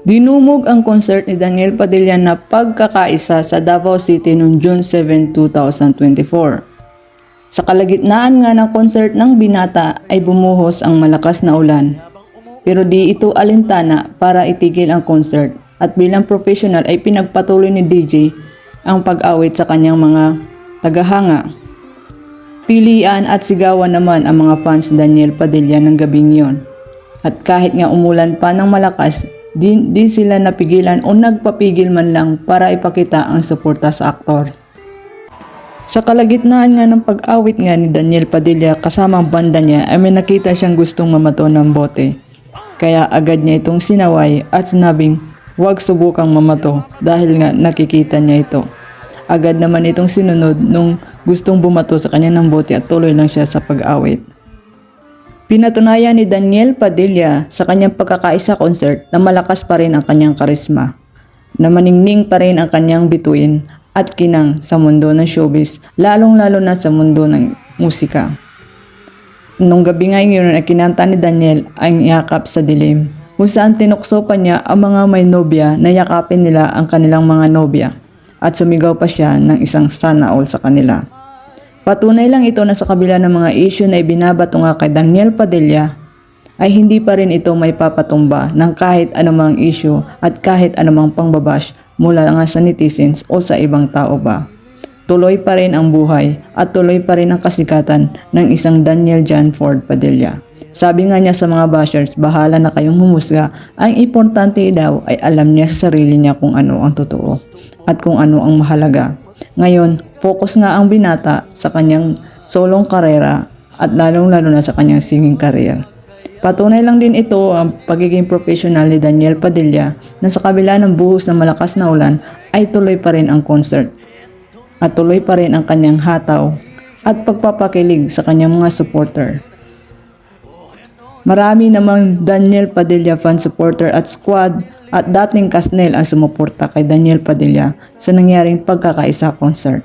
Dinumog ang concert ni Daniel Padilla na pagkakaisa sa Davao City noong June 7, 2024. Sa kalagitnaan nga ng concert ng Binata ay bumuhos ang malakas na ulan. Pero di ito alintana para itigil ang concert at bilang professional ay pinagpatuloy ni DJ ang pag-awit sa kanyang mga tagahanga. Pilian at sigawan naman ang mga fans Daniel Padilla ng gabing iyon. At kahit nga umulan pa ng malakas, di sila napigilan o nagpapigil man lang para ipakita ang suporta sa aktor. Sa kalagitnaan nga ng pag-awit nga ni Daniel Padilla kasama ang banda niya ay may nakita siyang gustong mamato ng bote. Kaya agad niya itong sinaway at sinabing huwag subukang mamato dahil nga nakikita niya ito. Agad naman itong sinunod nung gustong bumato sa kanya ng bote at tuloy lang siya sa pag-awit. Pinatunayan ni Daniel Padilla sa kanyang pagkakaisa concert na malakas pa rin ang kanyang karisma, na maningning pa rin ang kanyang bituin at kinang sa mundo ng showbiz, lalong-lalo na sa mundo ng musika. Nung gabi nga yun ay kinanta ni Daniel ang Yakap sa Dilim, kung saan tinukso pa niya ang mga may nobya na yakapin nila ang kanilang mga nobya at sumigaw pa siya ng isang sana all sa kanila. Patunay lang ito na sa kabila ng mga issue na ibinabato nga kay Daniel Padilla ay hindi pa rin ito may papatumba ng kahit anumang issue at kahit anumang pangbabash mula nga sa netizens o sa ibang tao ba. Tuloy pa rin ang buhay at tuloy pa rin ang kasikatan ng isang Daniel John Ford Padilla. Sabi nga niya sa mga bashers, bahala na kayong humusga, ang importante daw ay alam niya sa sarili niya kung ano ang totoo at kung ano ang mahalaga. Ngayon, focus nga ang Binata sa kanyang solong karera at lalong-lalo na sa kanyang singing career. Patunay lang din ito ang pagiging professional ni Daniel Padilla na sa kabila ng buhos ng malakas na ulan ay tuloy pa rin ang concert at tuloy pa rin ang kanyang hataw at pagpapakilig sa kanyang mga supporter. Marami namang Daniel Padilla fan supporter at squad at dating kasnel ang sumuporta kay Daniel Padilla sa nangyaring pagkakaisa concert.